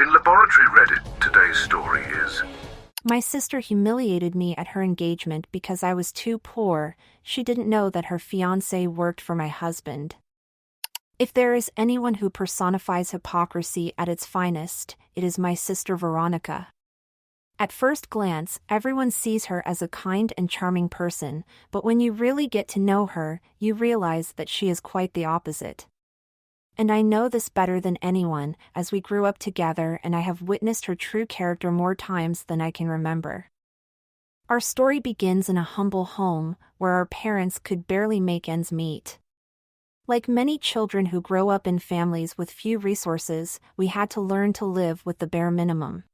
In Laboratory Reddit, today's story is My sister humiliated me at her engagement because I was too poor. She didn't know that her fiancé worked for my husband. If there is anyone who personifies hypocrisy at its finest, it is my sister Veronica. At first glance, everyone sees her as a kind and charming person, but when you really get to know her, you realize that she is quite the opposite. And I know this better than anyone, as we grew up together and I have witnessed her true character more times than I can remember. Our story begins in a humble home, where our parents could barely make ends meet. Like many children who grow up in families with few resources, we had to learn to live with the bare minimum.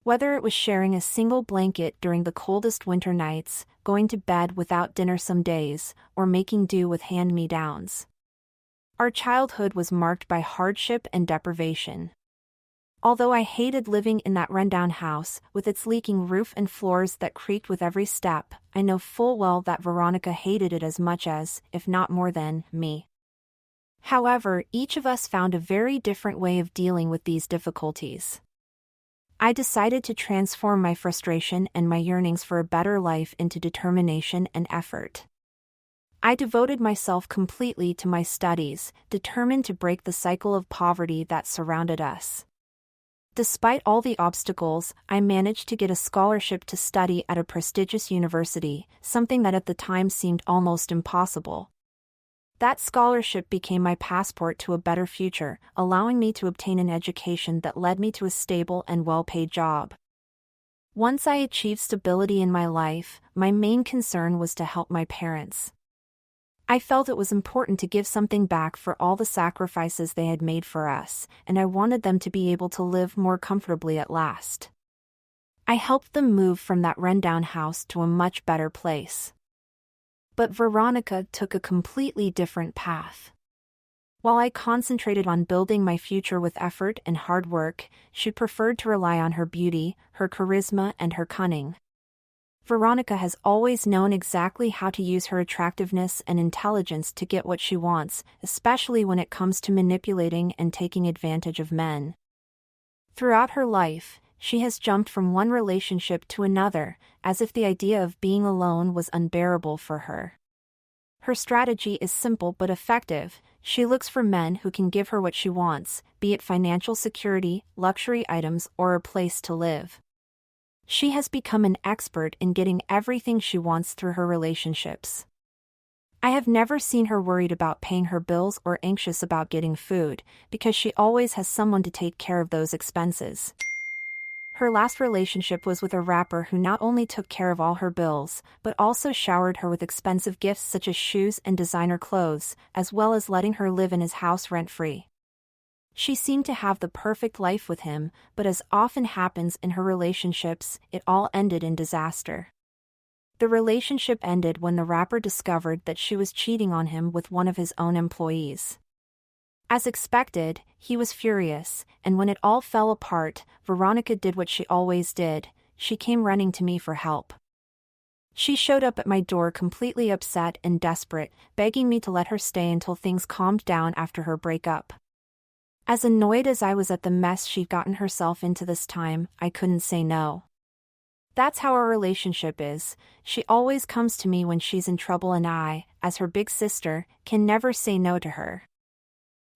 Whether it was sharing a single blanket during the coldest winter nights, going to bed without dinner some days, or making do with hand-me-downs. Our childhood was marked by hardship and deprivation. Although I hated living in that rundown house, with its leaking roof and floors that creaked with every step, I know full well that Veronica hated it as much as, if not more than, me. However, each of us found a very different way of dealing with these difficulties. I decided to transform my frustration and my yearnings for a better life into determination and effort. I devoted myself completely to my studies, determined to break the cycle of poverty that surrounded us. Despite all the obstacles, I managed to get a scholarship to study at a prestigious university, something that at the time seemed almost impossible. That scholarship became my passport to a better future, allowing me to obtain an education that led me to a stable and well-paid job. Once I achieved stability in my life, my main concern was to help my parents. I felt it was important to give something back for all the sacrifices they had made for us, and I wanted them to be able to live more comfortably at last. I helped them move from that rundown house to a much better place. But Veronica took a completely different path. While I concentrated on building my future with effort and hard work, she preferred to rely on her beauty, her charisma, and her cunning. Veronica has always known exactly how to use her attractiveness and intelligence to get what she wants, especially when it comes to manipulating and taking advantage of men. Throughout her life, she has jumped from one relationship to another, as if the idea of being alone was unbearable for her. Her strategy is simple but effective. She looks for men who can give her what she wants, be it financial security, luxury items, or a place to live. She has become an expert in getting everything she wants through her relationships. I have never seen her worried about paying her bills or anxious about getting food, because she always has someone to take care of those expenses. Her last relationship was with a rapper who not only took care of all her bills, but also showered her with expensive gifts such as shoes and designer clothes, as well as letting her live in his house rent-free. She seemed to have the perfect life with him, but as often happens in her relationships, it all ended in disaster. The relationship ended when the rapper discovered that she was cheating on him with one of his own employees. As expected, he was furious, and when it all fell apart, Veronica did what she always did. She came running to me for help. She showed up at my door completely upset and desperate, begging me to let her stay until things calmed down after her breakup. As annoyed as I was at the mess she'd gotten herself into this time, I couldn't say no. That's how our relationship is. She always comes to me when she's in trouble, and I, as her big sister, can never say no to her.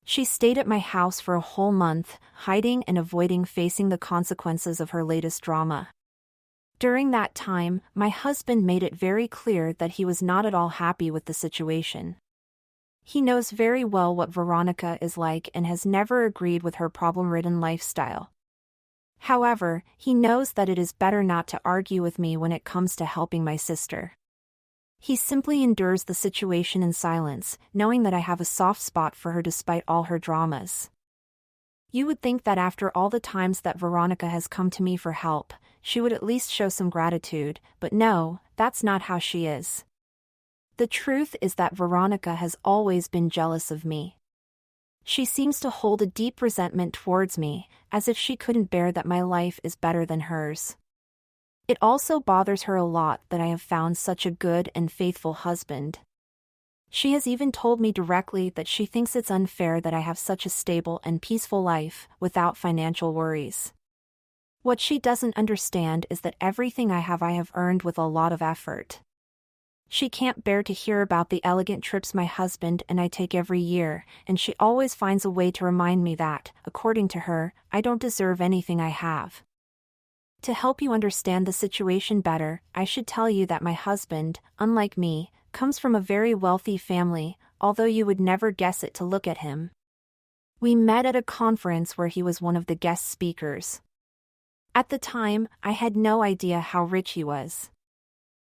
She stayed at my house for a whole month, hiding and avoiding facing the consequences of her latest drama. During that time, my husband made it very clear that he was not at all happy with the situation. He knows very well what Veronica is like and has never agreed with her problem-ridden lifestyle. However, he knows that it is better not to argue with me when it comes to helping my sister. He simply endures the situation in silence, knowing that I have a soft spot for her despite all her dramas. You would think that after all the times that Veronica has come to me for help, she would at least show some gratitude, but no, that's not how she is. The truth is that Veronica has always been jealous of me. She seems to hold a deep resentment towards me, as if she couldn't bear that my life is better than hers. It also bothers her a lot that I have found such a good and faithful husband. She has even told me directly that she thinks it's unfair that I have such a stable and peaceful life without financial worries. What she doesn't understand is that everything I have earned with a lot of effort. She can't bear to hear about the elegant trips my husband and I take every year, and she always finds a way to remind me that, according to her, I don't deserve anything I have. To help you understand the situation better, I should tell you that my husband, unlike me, comes from a very wealthy family, although you would never guess it to look at him. We met at a conference where he was one of the guest speakers. At the time, I had no idea how rich he was.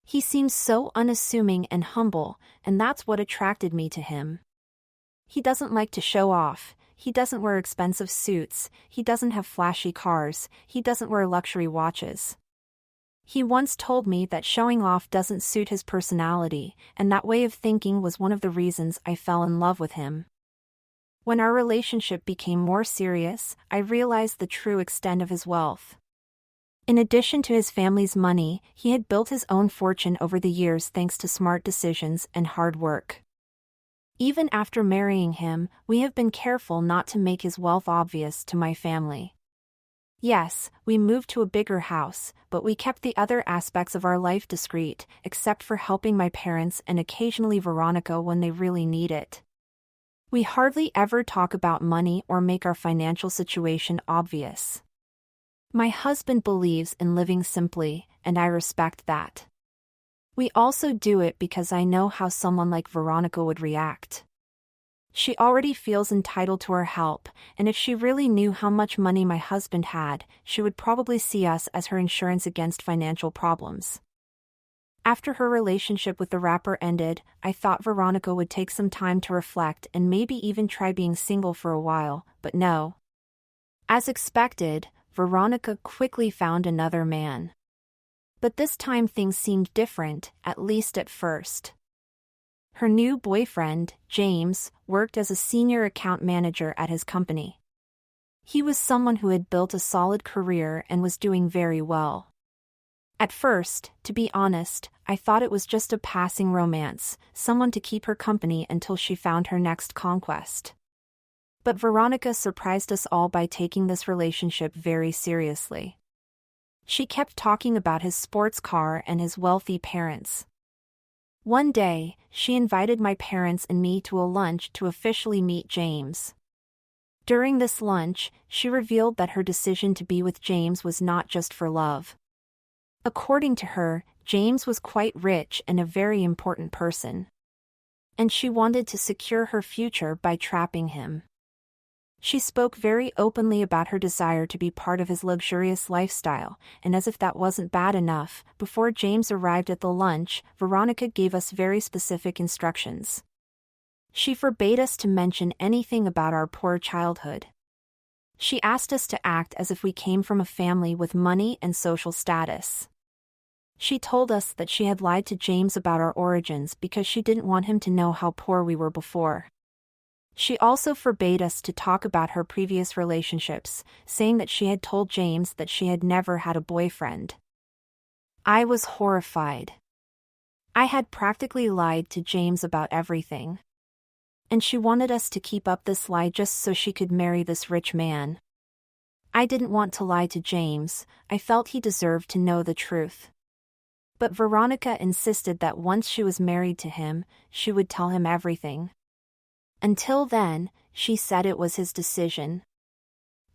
He seems so unassuming and humble, and that's what attracted me to him. He doesn't like to show off, he doesn't wear expensive suits, he doesn't have flashy cars, he doesn't wear luxury watches. He once told me that showing off doesn't suit his personality, and that way of thinking was one of the reasons I fell in love with him. When our relationship became more serious, I realized the true extent of his wealth. In addition to his family's money, he had built his own fortune over the years thanks to smart decisions and hard work. Even after marrying him, we have been careful not to make his wealth obvious to my family. Yes, we moved to a bigger house, but we kept the other aspects of our life discreet, except for helping my parents and occasionally Veronica when they really need it. We hardly ever talk about money or make our financial situation obvious. My husband believes in living simply, and I respect that. We also do it because I know how someone like Veronica would react. She already feels entitled to our help, and if she really knew how much money my husband had, she would probably see us as her insurance against financial problems. After her relationship with the rapper ended, I thought Veronica would take some time to reflect and maybe even try being single for a while, but no. As expected, Veronica quickly found another man. But this time things seemed different, at least at first. Her new boyfriend, James, worked as a senior account manager at his company. He was someone who had built a solid career and was doing very well. At first, to be honest, I thought it was just a passing romance, someone to keep her company until she found her next conquest. But Veronica surprised us all by taking this relationship very seriously. She kept talking about his sports car and his wealthy parents. One day, she invited my parents and me to a lunch to officially meet James. During this lunch, she revealed that her decision to be with James was not just for love. According to her, James was quite rich and a very important person. And she wanted to secure her future by trapping him. She spoke very openly about her desire to be part of his luxurious lifestyle, and as if that wasn't bad enough, before James arrived at the lunch, Veronica gave us very specific instructions. She forbade us to mention anything about our poor childhood. She asked us to act as if we came from a family with money and social status. She told us that she had lied to James about our origins because she didn't want him to know how poor we were before. She also forbade us to talk about her previous relationships, saying that she had told James that she had never had a boyfriend. I was horrified. I had practically lied to James about everything. And she wanted us to keep up this lie just so she could marry this rich man. I didn't want to lie to James, I felt he deserved to know the truth. But Veronica insisted that once she was married to him, she would tell him everything. Until then, she said it was his decision.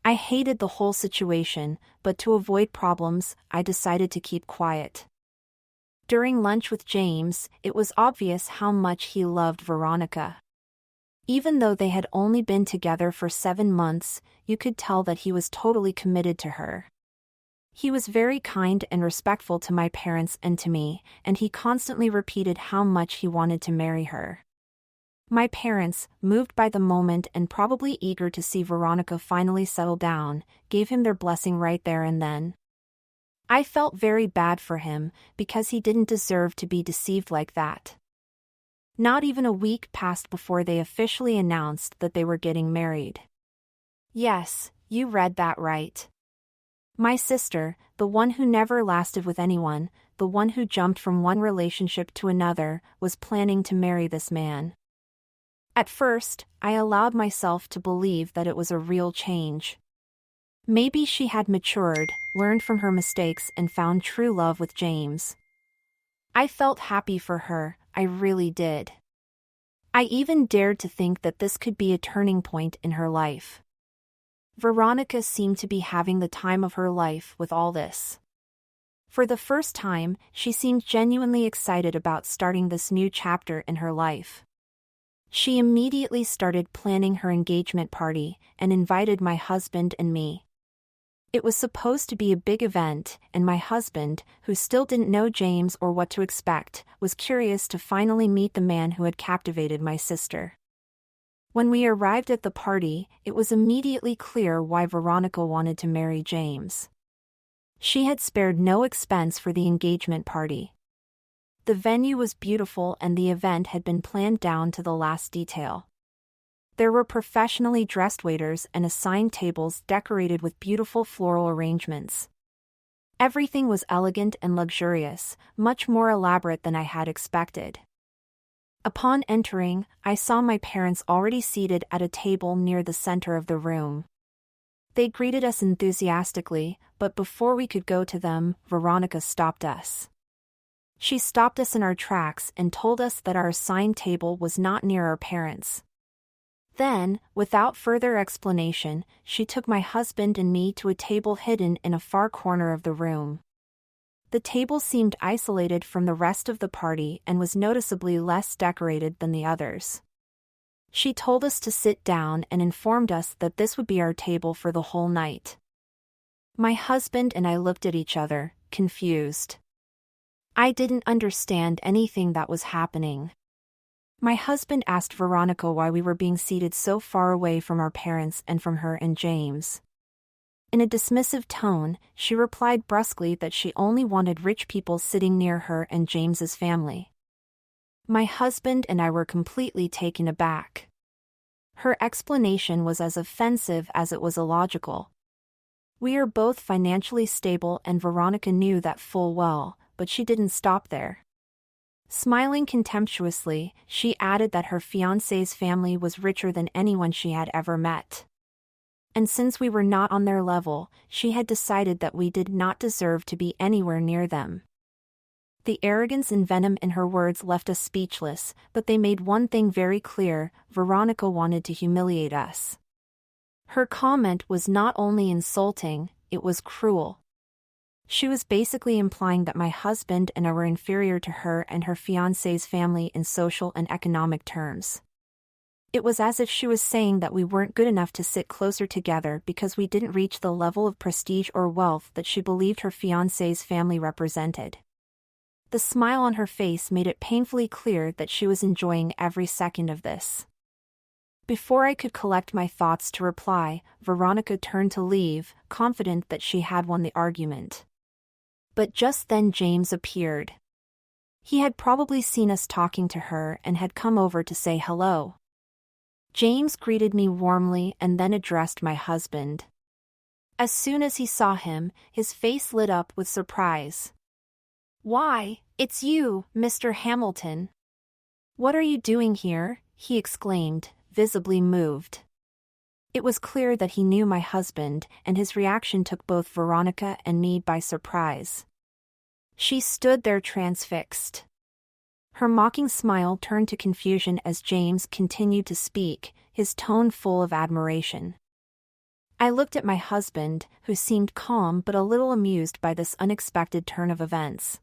I hated the whole situation, but to avoid problems, I decided to keep quiet. During lunch with James, it was obvious how much he loved Veronica. Even though they had only been together for 7 months, you could tell that he was totally committed to her. He was very kind and respectful to my parents and to me, and he constantly repeated how much he wanted to marry her. My parents, moved by the moment and probably eager to see Veronica finally settle down, gave him their blessing right there and then. I felt very bad for him, because he didn't deserve to be deceived like that. Not even a week passed before they officially announced that they were getting married. Yes, you read that right. My sister, the one who never lasted with anyone, the one who jumped from one relationship to another, was planning to marry this man. At first, I allowed myself to believe that it was a real change. Maybe she had matured, learned from her mistakes, and found true love with James. I felt happy for her, I really did. I even dared to think that this could be a turning point in her life. Veronica seemed to be having the time of her life with all this. For the first time, she seemed genuinely excited about starting this new chapter in her life. She immediately started planning her engagement party and invited my husband and me. It was supposed to be a big event, and my husband, who still didn't know James or what to expect, was curious to finally meet the man who had captivated my sister. When we arrived at the party, it was immediately clear why Veronica wanted to marry James. She had spared no expense for the engagement party. The venue was beautiful and the event had been planned down to the last detail. There were professionally dressed waiters and assigned tables decorated with beautiful floral arrangements. Everything was elegant and luxurious, much more elaborate than I had expected. Upon entering, I saw my parents already seated at a table near the center of the room. They greeted us enthusiastically, but before we could go to them, Veronica stopped us. She stopped us in our tracks and told us that our assigned table was not near our parents. Then, without further explanation, she took my husband and me to a table hidden in a far corner of the room. The table seemed isolated from the rest of the party and was noticeably less decorated than the others. She told us to sit down and informed us that this would be our table for the whole night. My husband and I looked at each other, confused. I didn't understand anything that was happening. My husband asked Veronica why we were being seated so far away from our parents and from her and James. In a dismissive tone, she replied brusquely that she only wanted rich people sitting near her and James's family. My husband and I were completely taken aback. Her explanation was as offensive as it was illogical. We are both financially stable and Veronica knew that full well, but she didn't stop there. Smiling contemptuously, she added that her fiancé's family was richer than anyone she had ever met. And since we were not on their level, she had decided that we did not deserve to be anywhere near them. The arrogance and venom in her words left us speechless, but they made one thing very clear: Veronica wanted to humiliate us. Her comment was not only insulting, it was cruel. She was basically implying that my husband and I were inferior to her and her fiancé's family in social and economic terms. It was as if she was saying that we weren't good enough to sit closer together because we didn't reach the level of prestige or wealth that she believed her fiancé's family represented. The smile on her face made it painfully clear that she was enjoying every second of this. Before I could collect my thoughts to reply, Veronica turned to leave, confident that she had won the argument. But just then James appeared. He had probably seen us talking to her and had come over to say hello. James greeted me warmly and then addressed my husband. As soon as he saw him, his face lit up with surprise. "Why, it's you, Mr. Hamilton. What are you doing here?" he exclaimed, visibly moved. It was clear that he knew my husband, and his reaction took both Veronica and me by surprise. She stood there transfixed. Her mocking smile turned to confusion as James continued to speak, his tone full of admiration. I looked at my husband, who seemed calm but a little amused by this unexpected turn of events.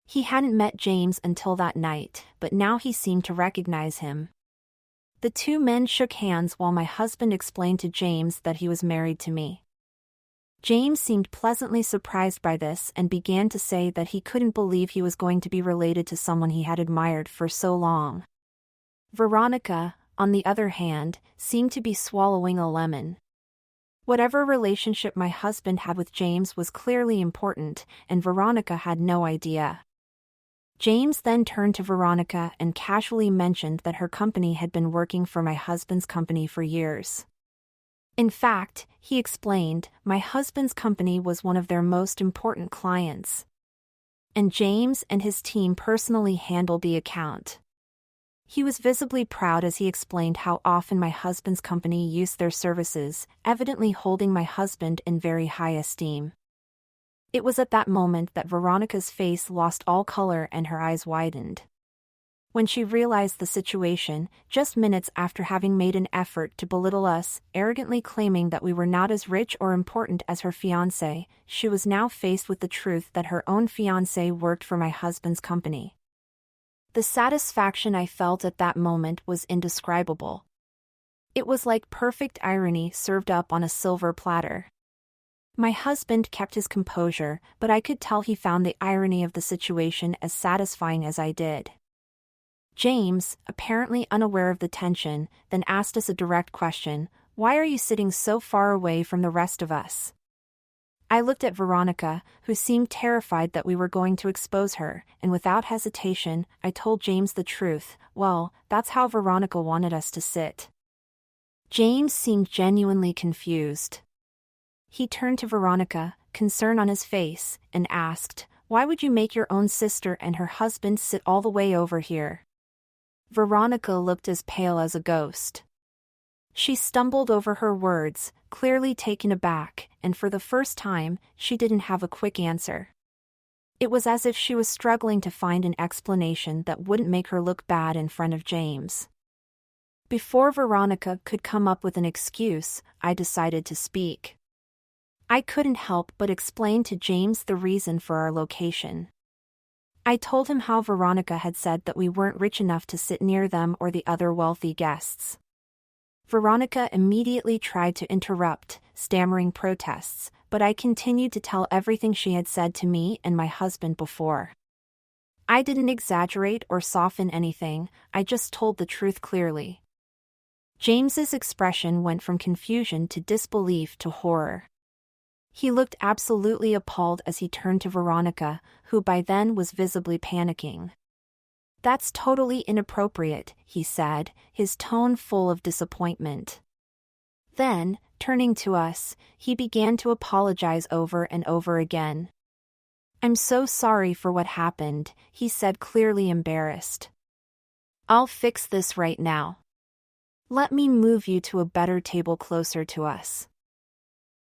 He hadn't met James until that night, but now he seemed to recognize him. The two men shook hands while my husband explained to James that he was married to me. James seemed pleasantly surprised by this and began to say that he couldn't believe he was going to be related to someone he had admired for so long. Veronica, on the other hand, seemed to be swallowing a lemon. Whatever relationship my husband had with James was clearly important, and Veronica had no idea. James then turned to Veronica and casually mentioned that her company had been working for my husband's company for years. In fact, he explained, my husband's company was one of their most important clients. and James and his team personally handled the account. He was visibly proud as he explained how often my husband's company used their services, evidently holding my husband in very high esteem. It was at that moment that Veronica's face lost all color and her eyes widened. When she realized the situation, just minutes after having made an effort to belittle us, arrogantly claiming that we were not as rich or important as her fiancé, she was now faced with the truth that her own fiancé worked for my husband's company. The satisfaction I felt at that moment was indescribable. It was like perfect irony served up on a silver platter. My husband kept his composure, but I could tell he found the irony of the situation as satisfying as I did. James, apparently unaware of the tension, then asked us a direct question: "Why are you sitting so far away from the rest of us?" I looked at Veronica, who seemed terrified that we were going to expose her, and without hesitation, I told James the truth. "Well, that's how Veronica wanted us to sit." James seemed genuinely confused. He turned to Veronica, concern on his face, and asked, "Why would you make your own sister and her husband sit all the way over here?" Veronica looked as pale as a ghost. She stumbled over her words, clearly taken aback, and for the first time, she didn't have a quick answer. It was as if she was struggling to find an explanation that wouldn't make her look bad in front of James. Before Veronica could come up with an excuse, I decided to speak. I couldn't help but explain to James the reason for our location. I told him how Veronica had said that we weren't rich enough to sit near them or the other wealthy guests. Veronica immediately tried to interrupt, stammering protests, but I continued to tell everything she had said to me and my husband before. I didn't exaggerate or soften anything, I just told the truth clearly. James's expression went from confusion to disbelief to horror. He looked absolutely appalled as he turned to Veronica, who by then was visibly panicking. "That's totally inappropriate," he said, his tone full of disappointment. Then, turning to us, he began to apologize over and over again. "I'm so sorry for what happened," he said, clearly embarrassed. "I'll fix this right now. Let me move you to a better table closer to us."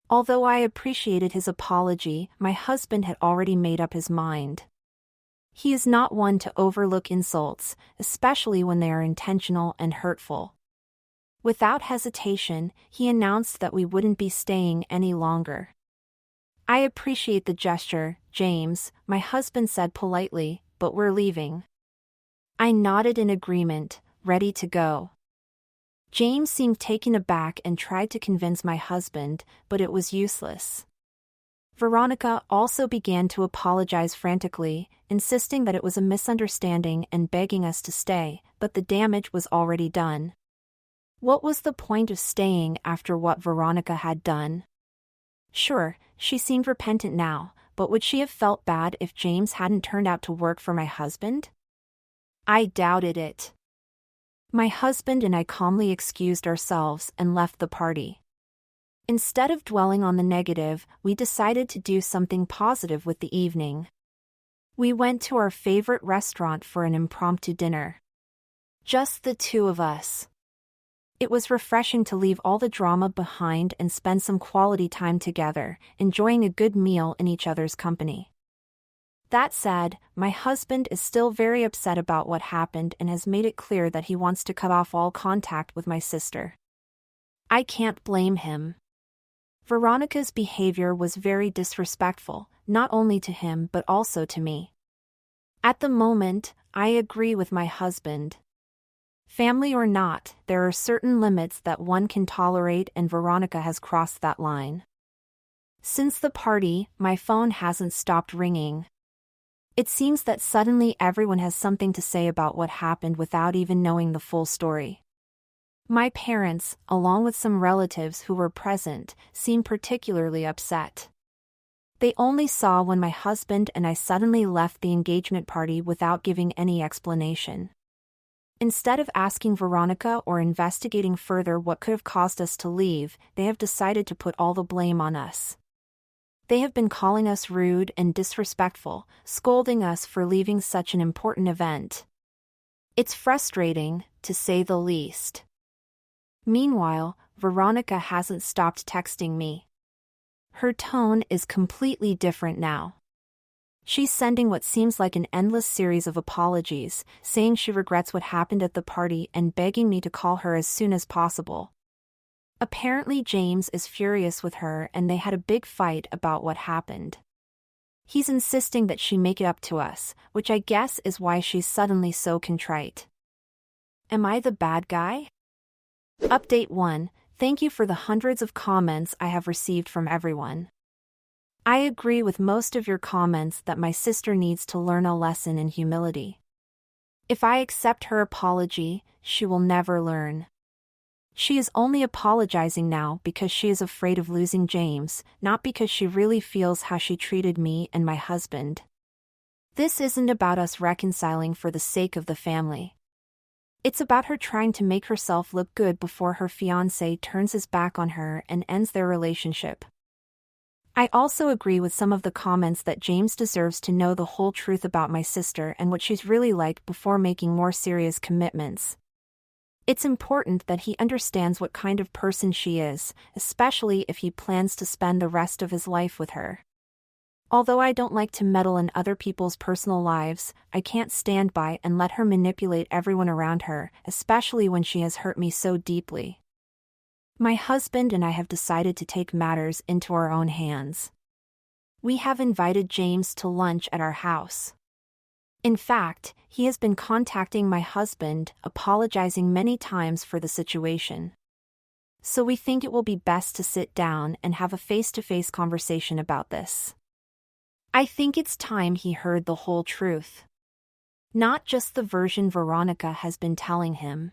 Although I appreciated his apology, my husband had already made up his mind. He is not one to overlook insults, especially when they are intentional and hurtful. Without hesitation, he announced that we wouldn't be staying any longer. "I appreciate the gesture, James," my husband said politely, "but we're leaving." I nodded in agreement, ready to go. James seemed taken aback and tried to convince my husband, but it was useless. Veronica also began to apologize frantically, insisting that it was a misunderstanding and begging us to stay, but the damage was already done. What was the point of staying after what Veronica had done? Sure, she seemed repentant now, but would she have felt bad if James hadn't turned out to work for my husband? I doubted it. My husband and I calmly excused ourselves and left the party. Instead of dwelling on the negative, we decided to do something positive with the evening. We went to our favorite restaurant for an impromptu dinner. Just the two of us. It was refreshing to leave all the drama behind and spend some quality time together, enjoying a good meal in each other's company. That said, my husband is still very upset about what happened and has made it clear that he wants to cut off all contact with my sister. I can't blame him. Veronica's behavior was very disrespectful, not only to him but also to me. At the moment, I agree with my husband. Family or not, there are certain limits that one can tolerate, and Veronica has crossed that line. Since the party, my phone hasn't stopped ringing. It seems that suddenly everyone has something to say about what happened without even knowing the full story. My parents, along with some relatives who were present, seemed particularly upset. They only saw when my husband and I suddenly left the engagement party without giving any explanation. Instead of asking Veronica or investigating further what could have caused us to leave, they have decided to put all the blame on us. They have been calling us rude and disrespectful, scolding us for leaving such an important event. It's frustrating, to say the least. Meanwhile, Veronica hasn't stopped texting me. Her tone is completely different now. She's sending what seems like an endless series of apologies, saying she regrets what happened at the party and begging me to call her as soon as possible. Apparently James is furious with her and they had a big fight about what happened. He's insisting that she make it up to us, which I guess is why she's suddenly so contrite. Am I the bad guy? Update 1. Thank you for the hundreds of comments I have received from everyone. I agree with most of your comments that my sister needs to learn a lesson in humility. If I accept her apology, she will never learn. She is only apologizing now because she is afraid of losing James, not because she really feels how she treated me and my husband. This isn't about us reconciling for the sake of the family. It's about her trying to make herself look good before her fiancé turns his back on her and ends their relationship. I also agree with some of the comments that James deserves to know the whole truth about my sister and what she's really like before making more serious commitments. It's important that he understands what kind of person she is, especially if he plans to spend the rest of his life with her. Although I don't like to meddle in other people's personal lives, I can't stand by and let her manipulate everyone around her, especially when she has hurt me so deeply. My husband and I have decided to take matters into our own hands. We have invited James to lunch at our house. In fact, he has been contacting my husband, apologizing many times for the situation. So we think it will be best to sit down and have a face-to-face conversation about this. I think it's time he heard the whole truth. Not just the version Veronica has been telling him.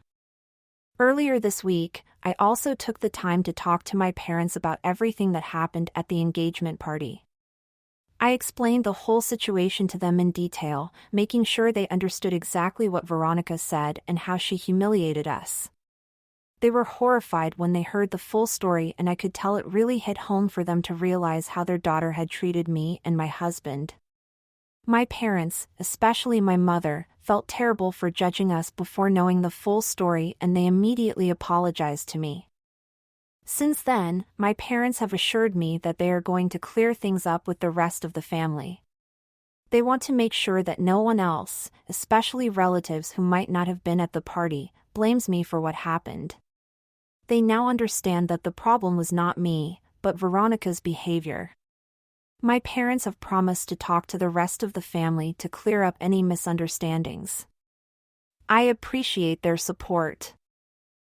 Earlier this week, I also took the time to talk to my parents about everything that happened at the engagement party. I explained the whole situation to them in detail, making sure they understood exactly what Veronica said and how she humiliated us. They were horrified when they heard the full story, and I could tell it really hit home for them to realize how their daughter had treated me and my husband. My parents, especially my mother, felt terrible for judging us before knowing the full story, and they immediately apologized to me. Since then, my parents have assured me that they are going to clear things up with the rest of the family. They want to make sure that no one else, especially relatives who might not have been at the party, blames me for what happened. They now understand that the problem was not me, but Veronica's behavior. My parents have promised to talk to the rest of the family to clear up any misunderstandings. I appreciate their support.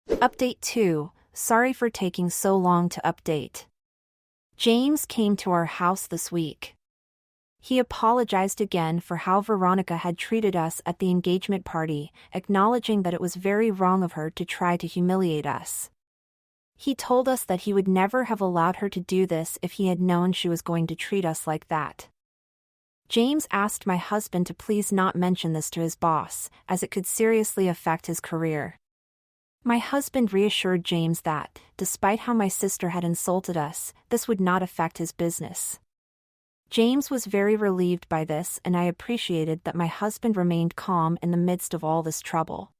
Update 2. Sorry for taking so long to update. James came to our house this week. He apologized again for how Veronica had treated us at the engagement party, acknowledging that it was very wrong of her to try to humiliate us. He told us that he would never have allowed her to do this if he had known she was going to treat us like that. James asked my husband to please not mention this to his boss, as it could seriously affect his career. My husband reassured James that, despite how my sister had insulted us, this would not affect his business. James was very relieved by this, and I appreciated that my husband remained calm in the midst of all this trouble.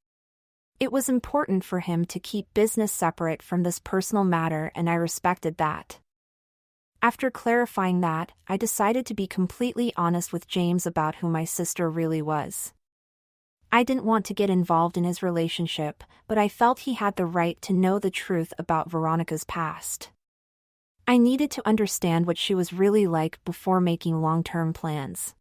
It was important for him to keep business separate from this personal matter, and I respected that. After clarifying that, I decided to be completely honest with James about who my sister really was. I didn't want to get involved in his relationship, but I felt he had the right to know the truth about Veronica's past. I needed to understand what she was really like before making long-term plans.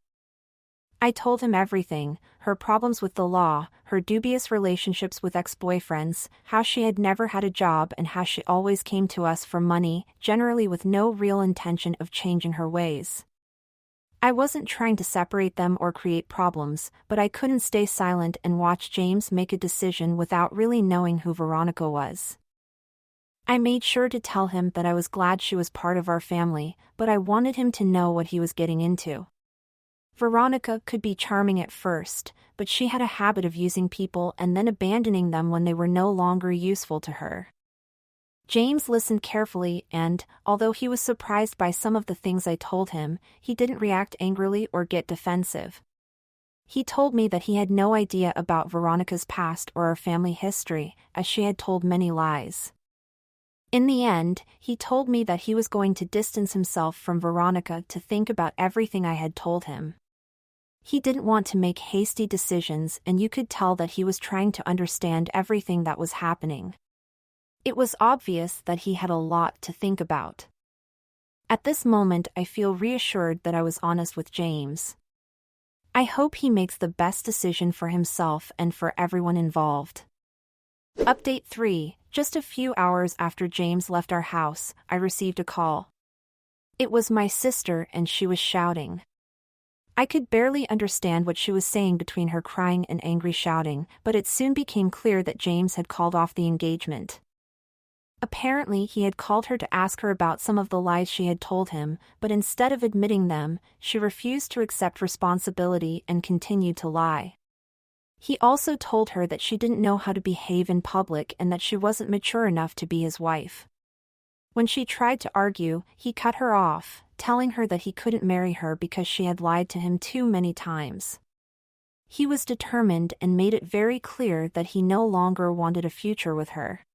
I told him everything: her problems with the law, her dubious relationships with ex-boyfriends, how she had never had a job, and how she always came to us for money, generally with no real intention of changing her ways. I wasn't trying to separate them or create problems, but I couldn't stay silent and watch James make a decision without really knowing who Veronica was. I made sure to tell him that I was glad she was part of our family, but I wanted him to know what he was getting into. Veronica could be charming at first, but she had a habit of using people and then abandoning them when they were no longer useful to her. James listened carefully and, although he was surprised by some of the things I told him, he didn't react angrily or get defensive. He told me that he had no idea about Veronica's past or our family history, as she had told many lies. In the end, he told me that he was going to distance himself from Veronica to think about everything I had told him. He didn't want to make hasty decisions, and you could tell that he was trying to understand everything that was happening. It was obvious that he had a lot to think about. At this moment, I feel reassured that I was honest with James. I hope he makes the best decision for himself and for everyone involved. Update 3. Just a few hours after James left our house, I received a call. It was my sister and she was shouting. I could barely understand what she was saying between her crying and angry shouting, but it soon became clear that James had called off the engagement. Apparently, he had called her to ask her about some of the lies she had told him, but instead of admitting them, she refused to accept responsibility and continued to lie. He also told her that she didn't know how to behave in public and that she wasn't mature enough to be his wife. When she tried to argue, he cut her off, telling her that he couldn't marry her because she had lied to him too many times. He was determined and made it very clear that he no longer wanted a future with her.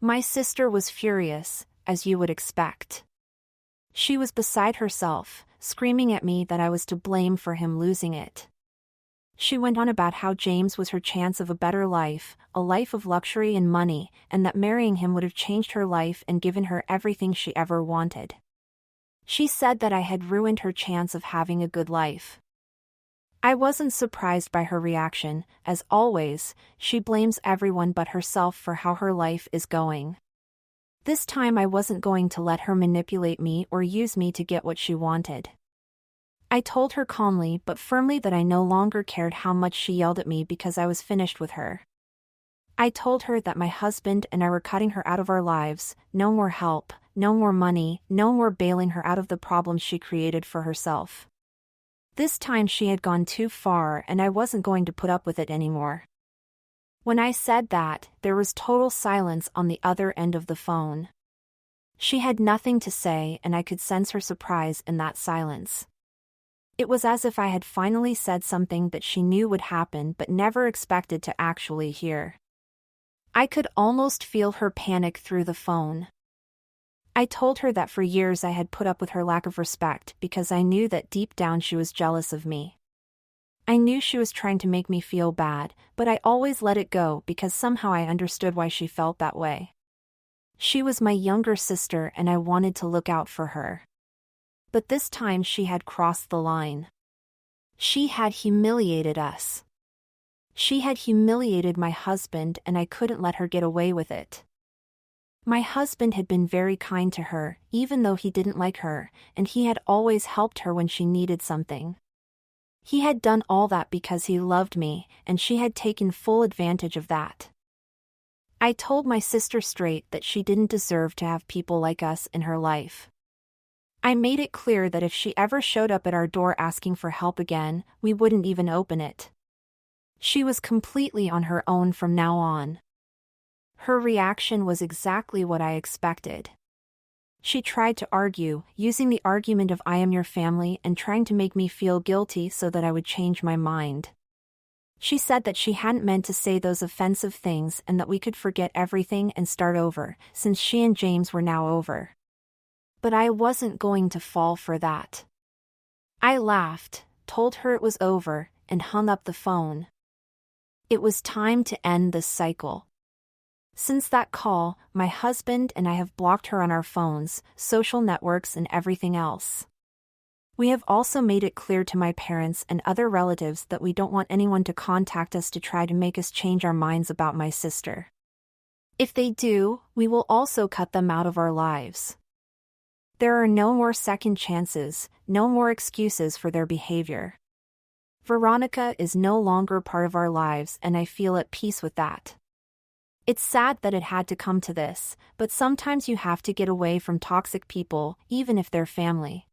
My sister was furious, as you would expect. She was beside herself, screaming at me that I was to blame for him losing it. She went on about how James was her chance of a better life, a life of luxury and money, and that marrying him would have changed her life and given her everything she ever wanted. She said that I had ruined her chance of having a good life. I wasn't surprised by her reaction. As always, she blames everyone but herself for how her life is going. This time I wasn't going to let her manipulate me or use me to get what she wanted. I told her calmly but firmly that I no longer cared how much she yelled at me because I was finished with her. I told her that my husband and I were cutting her out of our lives, no more help, no more money, no more bailing her out of the problems she created for herself. This time she had gone too far and I wasn't going to put up with it anymore. When I said that, there was total silence on the other end of the phone. She had nothing to say and I could sense her surprise in that silence. It was as if I had finally said something that she knew would happen but never expected to actually hear. I could almost feel her panic through the phone. I told her that for years I had put up with her lack of respect because I knew that deep down she was jealous of me. I knew she was trying to make me feel bad, but I always let it go because somehow I understood why she felt that way. She was my younger sister and I wanted to look out for her. But this time she had crossed the line. She had humiliated us. She had humiliated my husband and I couldn't let her get away with it. My husband had been very kind to her, even though he didn't like her, and he had always helped her when she needed something. He had done all that because he loved me, and she had taken full advantage of that. I told my sister straight that she didn't deserve to have people like us in her life. I made it clear that if she ever showed up at our door asking for help again, we wouldn't even open it. She was completely on her own from now on. Her reaction was exactly what I expected. She tried to argue, using the argument of I am your family and trying to make me feel guilty so that I would change my mind. She said that she hadn't meant to say those offensive things and that we could forget everything and start over, since she and James were now over. But I wasn't going to fall for that. I laughed, told her it was over, and hung up the phone. It was time to end this cycle. Since that call, my husband and I have blocked her on our phones, social networks and everything else. We have also made it clear to my parents and other relatives that we don't want anyone to contact us to try to make us change our minds about my sister. If they do, we will also cut them out of our lives. There are no more second chances, no more excuses for their behavior. Veronica is no longer part of our lives and I feel at peace with that. It's sad that it had to come to this, but sometimes you have to get away from toxic people, even if they're family.